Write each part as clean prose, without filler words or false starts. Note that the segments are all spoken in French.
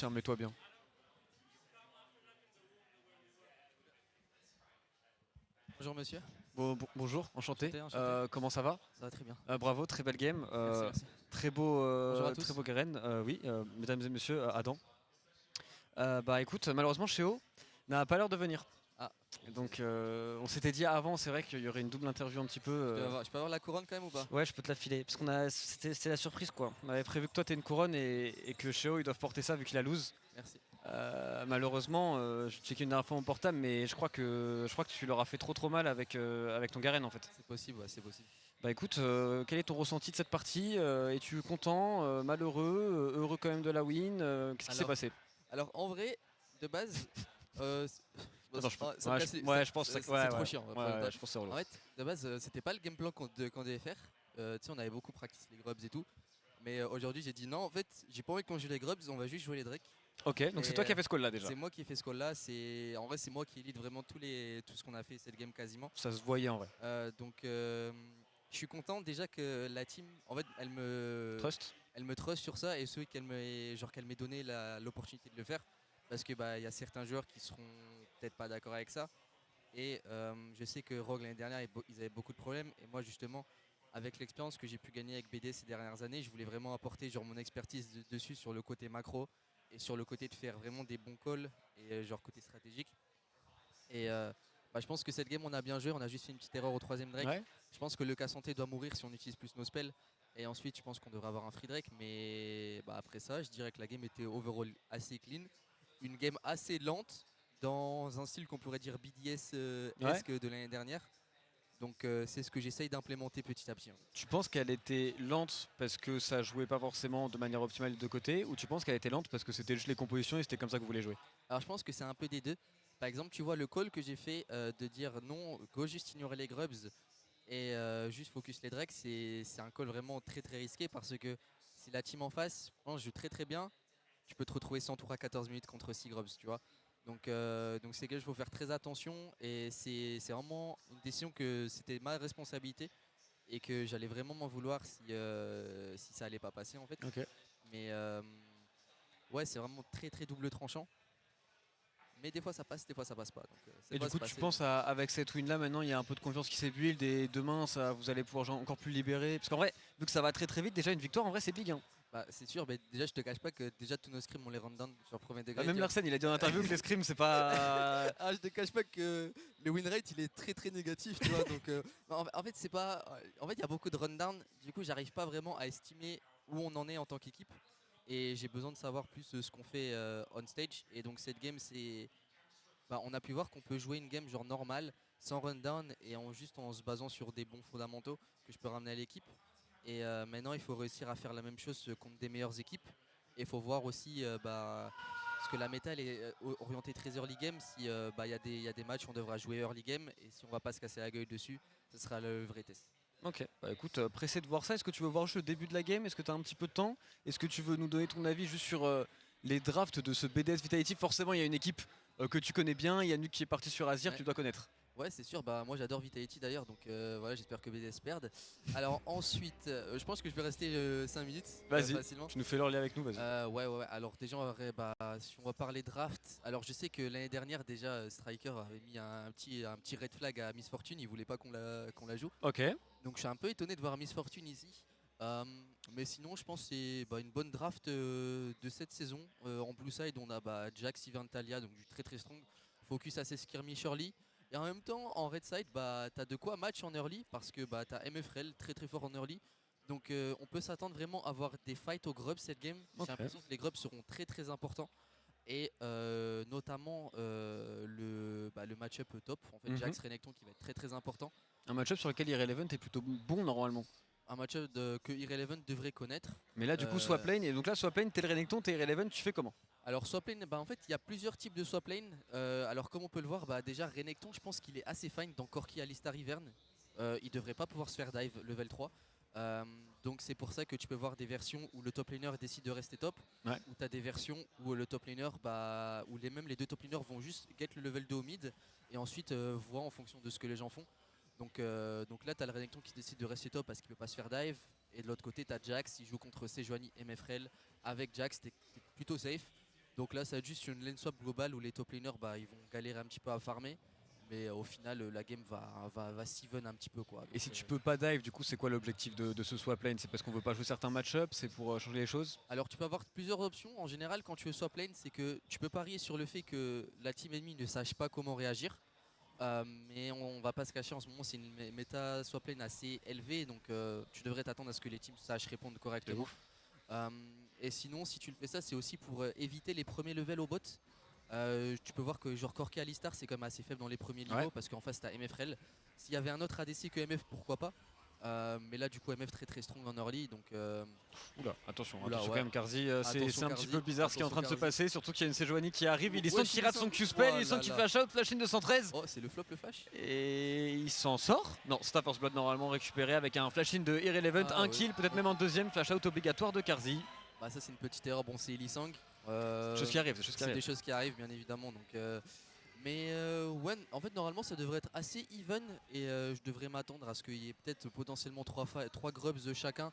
Tiens, mets-toi bien. Bonjour monsieur. Bonjour, enchanté. Enchanté, enchanté. Comment ça va? Ça va très bien. Bravo, très belle game. Merci, merci. Très beau, Bonjour à très tous. beau Garen. Oui, mesdames et messieurs, Adam. Bah écoute, malheureusement, Chéo n'a pas l'heure de venir. Ah, Donc on s'était dit avant, c'est vrai qu'il y aurait une double interview un petit peu. je peux avoir la couronne quand même ou pas? Ouais, je peux te la filer. Parce c'était la surprise quoi. On avait prévu que toi t'aies une couronne et que Chéo ils doivent porter ça vu qu'il a lose. Merci. Malheureusement, je checké une dernière fois mon portable, mais je crois que tu leur as fait trop mal avec ton Garen en fait. C'est possible, ouais, c'est possible. Bah écoute, quel est ton ressenti de cette partie? Es-tu content, malheureux, heureux quand même de la win? Qu'est-ce qui s'est passé? Alors en vrai, de base, Attends, je pense que c'est ouais, trop ouais. chiant. Ouais, je pense que c'est relou. En fait, de base, c'était pas le game plan qu'on devait faire. Tu sais, on avait beaucoup practice les grubs et tout. Mais aujourd'hui, j'ai dit non, en fait, j'ai pas envie qu'on joue les grubs, on va juste jouer les drakes. Ok, donc c'est toi qui as fait ce call là déjà. C'est moi qui ai fait ce call là. En vrai, c'est moi qui lead vraiment tout ce qu'on a fait cette game quasiment. Ça se voyait en vrai. Donc, je suis content déjà que la team, en fait, elle me trust sur ça et ceux qu'elle m'ait donné l'opportunité de le faire, parce que bah il y a certains joueurs qui seront peut-être pas d'accord avec ça. Et je sais que Rogue l'année dernière ils avaient beaucoup de problèmes, et moi justement avec l'expérience que j'ai pu gagner avec BD ces dernières années, je voulais vraiment apporter genre mon expertise dessus sur le côté macro et sur le côté de faire vraiment des bons calls et genre côté stratégique. Et bah, je pense que cette game on a bien joué, on a juste fait une petite erreur au troisième Drake. Ouais. Je pense que le cas santé doit mourir si on utilise plus nos spells. Et ensuite je pense qu'on devrait avoir un free Drake. Mais bah, après ça je dirais que la game était overall assez clean. Une game assez lente dans un style qu'on pourrait dire BDS-esque de l'année dernière. Donc c'est ce que j'essaye d'implémenter petit à petit. Tu penses qu'elle était lente parce que ça jouait pas forcément de manière optimale des deux côtés, ou tu penses qu'elle était lente parce que c'était juste les compositions et c'était comme ça que vous voulez jouer? Alors je pense que c'est un peu des deux. Par exemple, tu vois le call que j'ai fait de dire non, go juste ignorer les grubs et juste focus les drakes, c'est un call vraiment très très risqué, parce que si la team en face joue très très bien, tu peux te retrouver 100 tours à 14 minutes contre 6 grubs, tu vois. Donc c'est quelque chose qu'il faut faire très attention, et c'est vraiment une décision que c'était ma responsabilité et que j'allais vraiment m'en vouloir si ça allait pas passer en fait. Ok. Mais ouais, c'est vraiment très très double tranchant. Mais des fois ça passe, des fois ça passe pas. Donc, Et du coup, tu penses avec cette win là, maintenant il y a un peu de confiance qui s'est build et demain vous allez pouvoir jouer encore plus libéré? Parce qu'en vrai, vu que ça va très très vite, déjà une victoire en vrai c'est big hein. Bah, c'est sûr, mais déjà je te cache pas que déjà tous nos scrims on les run down sur premier degré. Même Larsen il a dit en interview que les scrims c'est pas. Ah, je te cache pas que le win rate il est très très négatif, tu vois. Donc en fait c'est pas. En fait il y a beaucoup de run down, du coup j'arrive pas vraiment à estimer où on en est en tant qu'équipe. Et j'ai besoin de savoir plus ce qu'on fait on stage. Et donc cette game c'est. Bah, on a pu voir qu'on peut jouer une game genre normale, sans run down et juste en se basant sur des bons fondamentaux que je peux ramener à l'équipe. Et maintenant il faut réussir à faire la même chose contre des meilleures équipes. Et il faut voir aussi parce que la méta elle est orientée très early game. Si bah, y a des matchs où on devra jouer early game, et si on va pas se casser la gueule dessus, ce sera le vrai test. Ok, bah écoute, pressé de voir ça. Est-ce que tu veux voir juste le début de la game? Est-ce que tu as un petit peu de temps? Est-ce que tu veux nous donner ton avis juste sur les drafts de ce BDS Vitality? Forcément, il y a une équipe que tu connais bien. Il y a Nuke qui est parti sur Azir, Ouais. tu dois connaître. Ouais, c'est sûr, bah moi j'adore Vitality d'ailleurs, donc voilà, j'espère que BDS perde. Alors ensuite, je pense que je vais rester 5 minutes Vas-y, facilement. tu nous fais l'early avec nous, vas-y. Ouais. Alors déjà, si on va parler draft, alors je sais que l'année dernière déjà Striker avait mis un petit red flag à Miss Fortune, il voulait pas qu'on la joue. Ok. Donc je suis un peu étonné de voir Miss Fortune ici. Mais sinon, je pense que c'est une bonne draft de cette saison. En blue side, on a Jax, Sivir, Talia, donc du très très strong. Focus assez skirmish early. Et en même temps, en red side, t'as de quoi match en early, parce que t'as MFRL très très fort en early. Donc on peut s'attendre vraiment à avoir des fights aux grubs cette game. J'ai l'impression que les grubs seront très très importants. Et notamment le match-up top, en fait, Jax Renekton qui va être très très important. Un match-up sur lequel Irrelevant est plutôt bon normalement. Un match-up que Irrelevant devrait connaître. Mais là du coup swap lane, et donc là swap lane, t'es le Renekton, t'es Irrelevant, tu fais comment? Alors swap lane, en fait il y a plusieurs types de swap lane. Alors comme on peut le voir, déjà Renekton je pense qu'il est assez fine dans Corki, Alistar, Ivern. Il devrait pas pouvoir se faire dive level 3. Donc c'est pour ça que tu peux voir des versions où le top laner décide de rester top, ou tu as des versions où le top laner, où même les deux top laners vont juste get le level 2 au mid et ensuite voient en fonction de ce que les gens font. Donc là tu as le Renekton qui décide de rester top parce qu'il peut pas se faire dive, et de l'autre côté tu as Jax, il joue contre Sejuani et Mefrel. Avec Jax t'es plutôt safe. Donc là, ça va être juste une lane swap globale où les top laners, ils vont galérer un petit peu à farmer. Mais au final, la game va s'even un petit peu, quoi. Et si tu peux pas dive, du coup, c'est quoi l'objectif de ce swap lane? C'est parce qu'on veut pas jouer certains match-ups, c'est pour changer les choses? Alors tu peux avoir plusieurs options. En général, quand tu veux swap lane, c'est que tu peux parier sur le fait que la team ennemie ne sache pas comment réagir. Mais on va pas se cacher, en ce moment c'est une méta swap lane assez élevée, donc tu devrais t'attendre à ce que les teams sachent répondre correctement. Et sinon, si tu le fais ça, c'est aussi pour éviter les premiers levels au bot. Tu peux voir que genre Corki Alistar c'est quand même assez faible dans les premiers niveaux parce qu'en face t'as MFRL. S'il y avait un autre ADC que MF, pourquoi pas. Mais là du coup MF très strong en early, donc Oula, attention Oula, quand ouais. même Karzi, c'est Attention, un Karzi, petit peu bizarre ce qui est en train de se attention, passer, surtout qu'il y a une Sejuani qui arrive, il est Ouais, qui rate son Q-spell, il qui là. flash out, flash in 213. Oh, c'est le flop le flash. Et il s'en sort. Non, Staff First Blood normalement récupéré avec un flash in de Irrelevant, un kill, peut-être même un deuxième flash out obligatoire de Karzi. Bah ça c'est une petite erreur, bon c'est Elisang. Chose qui arrive, c'est des choses qui arrivent bien évidemment. Donc, ouais, en fait normalement ça devrait être assez even et je devrais m'attendre à ce qu'il y ait peut-être potentiellement 3 grubs de chacun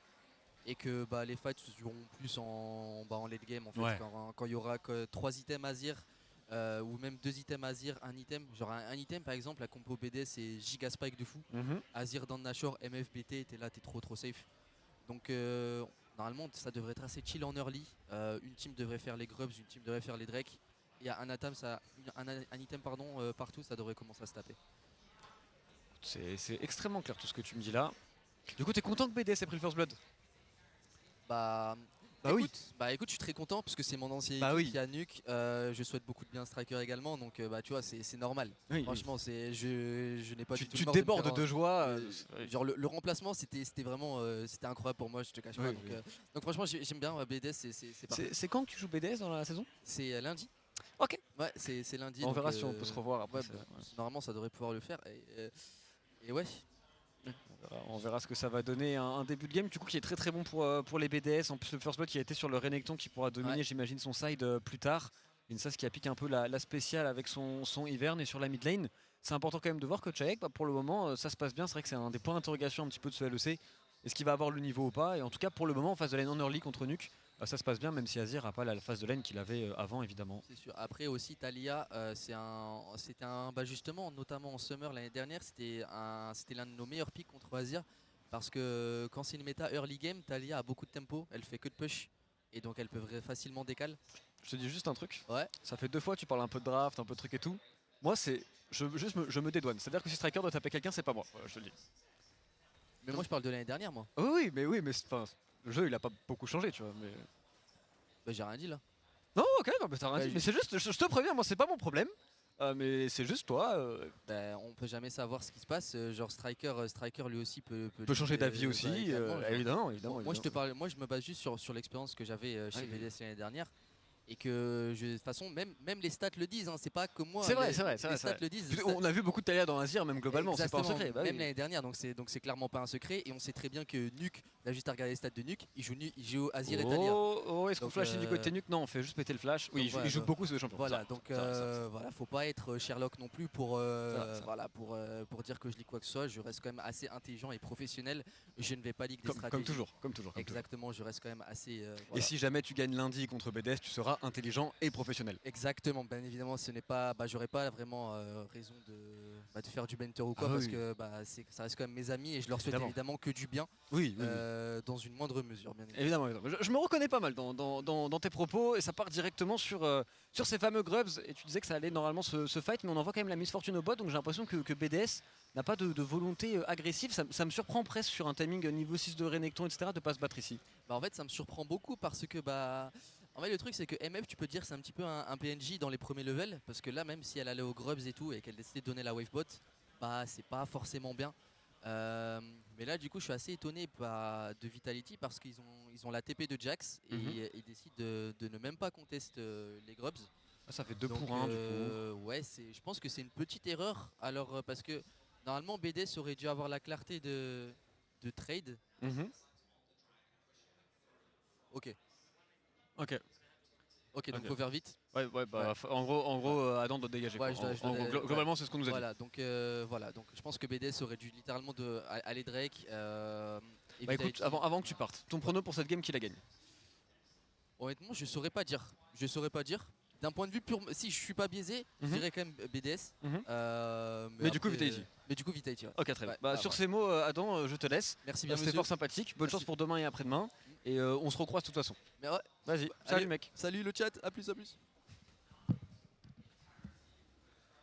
et que les fights se joueront plus en late game en fait, quand il y aura que 3 items Azir ou même 2 items Azir, un item, genre un item par exemple, la compo BD c'est giga spike de fou. Azir dans Nashor, MF BT, t'es là, t'es trop safe. Donc normalement ça devrait être assez chill en early. Une team devrait faire les grubs, une team devrait faire les drakes. Il y a un item partout, ça devrait commencer à se taper. C'est extrêmement clair tout ce que tu me dis là. Du coup, t'es content que BDS ait pris le First Blood? Écoute, je suis très content parce que c'est mon ancien équipe qui a nuke. Je souhaite beaucoup de bien Striker également, donc tu vois, c'est normal. Franchement, je n'ai pas du tout tu peur débordes de joie. Genre le remplacement, c'était vraiment c'était incroyable pour moi, je te cache pas. Donc franchement, j'aime bien BDS, c'est parfait. C'est quand que tu joues BDS dans la saison? C'est lundi. Ok. Ouais, c'est lundi. On verra si on peut se revoir après. Normalement, ça devrait pouvoir le faire. Et ouais. On verra ce que ça va donner, un début de game du coup qui est très bon pour les BDS. En plus le first blood qui a été sur le Renekton qui pourra dominer j'imagine son side plus tard. Une sas qui applique un peu la spéciale avec son hivern et sur la mid lane. C'est important quand même de voir que Chaek pour le moment ça se passe bien. C'est vrai que c'est un des points d'interrogation un petit peu de ce LEC. Est-ce qu'il va avoir le niveau ou pas? Et en tout cas pour le moment en phase de lane en early contre Nuke, ça se passe bien même si Azir n'a pas la phase de lane qu'il avait avant évidemment. C'est sûr. Après aussi Taliyah, c'était justement notamment en summer l'année dernière, c'était l'un de nos meilleurs picks contre Azir. Parce que quand c'est une méta early game, Taliyah a beaucoup de tempo, elle fait que de push. Et donc elle peut facilement décaler. Je te dis juste un truc. Ouais. Ça fait 2 fois tu parles un peu de draft, un peu de truc et tout. Moi c'est. Je me dédouane. C'est-à-dire que si Striker doit taper quelqu'un, c'est pas moi. Je te le dis. Mais moi je parle de l'année dernière moi. Oui, mais le jeu il a pas beaucoup changé, tu vois. Mais... j'ai rien dit là. Non, ok, non, mais t'as rien dit. Mais c'est juste, je te préviens, moi c'est pas mon problème. Mais c'est juste toi. On peut jamais savoir ce qui se passe. Genre Striker lui aussi peut changer d'avis aussi. Évidemment. Moi je me base juste sur l'expérience que j'avais chez BDS l'année dernière. Et que de toute façon même les stats le disent, c'est pas que moi. C'est vrai. Les stats le disent. On a vu beaucoup de Taliyah dans Azir même globalement, c'est pas un secret. Même l'année dernière, donc c'est clairement pas un secret. Et on sait très bien que Nuke, là juste à regarder les stats de Nuke, il joue Azir et Taliyah. Est-ce qu'on flash du côté Nuke? Non, on fait juste péter le flash. Oui, il joue beaucoup ce champion. Voilà, donc faut pas être Sherlock non plus pour dire que je lis quoi que ce soit. Je reste quand même assez intelligent et professionnel. Je ne vais pas lire des stratégies. Comme toujours. Exactement, je reste quand même assez. Et si jamais tu gagnes lundi contre BDS, tu seras intelligent et professionnel. Exactement, bien évidemment, ce n'est pas, j'aurais pas vraiment raison de faire du banter ou quoi, parce que ça reste quand même mes amis et je leur souhaite évidemment que du bien. Oui. Dans une moindre mesure, bien évidemment. Je me reconnais pas mal dans tes propos et ça part directement sur ces fameux grubs. Et tu disais que ça allait normalement se fight, mais on en voit quand même la misfortune au bot, donc j'ai l'impression que BDS n'a pas de volonté agressive. Ça me surprend presque sur un timing niveau 6 de Renekton, etc. de pas se battre ici. En fait, ça me surprend beaucoup parce que en fait, le truc c'est que MF, tu peux dire c'est un petit peu un PNJ dans les premiers levels, parce que là même si elle allait aux grubs et tout et qu'elle décidait de donner la wave bot, c'est pas forcément bien. Mais là du coup je suis assez étonné de Vitality parce qu'ils ont la TP de Jax et ils décident de ne même pas contester les grubs. Ça fait 2 pour 1 du coup. Ouais, je pense que c'est une petite erreur alors parce que normalement BDS aurait dû avoir la clarté de trade. Ok, donc faut faire vite. Ouais. En gros Adam doit dégager. Globalement, c'est ce qu'on nous a dit. Donc je pense que BDS aurait dû littéralement aller Drake. Écoute, avant que tu partes, ton prono pour cette game, qui la gagne? Honnêtement, je saurais pas dire. Je saurais pas dire. D'un point de vue pur, si je suis pas biaisé, je dirais quand même BDS. Mais du coup, Vitality. Mais du coup, Vitality. Ouais. Ok, très bien. Ouais, Bah, bah, sur voilà. ces mots, Adam, je te laisse. Merci bien, C'était monsieur. fort sympathique. Bonne Merci. chance pour demain et après-demain. Et on se recroise de toute façon. Mais ouais, Vas-y, allez, salut mec. salut le chat, à plus, à plus.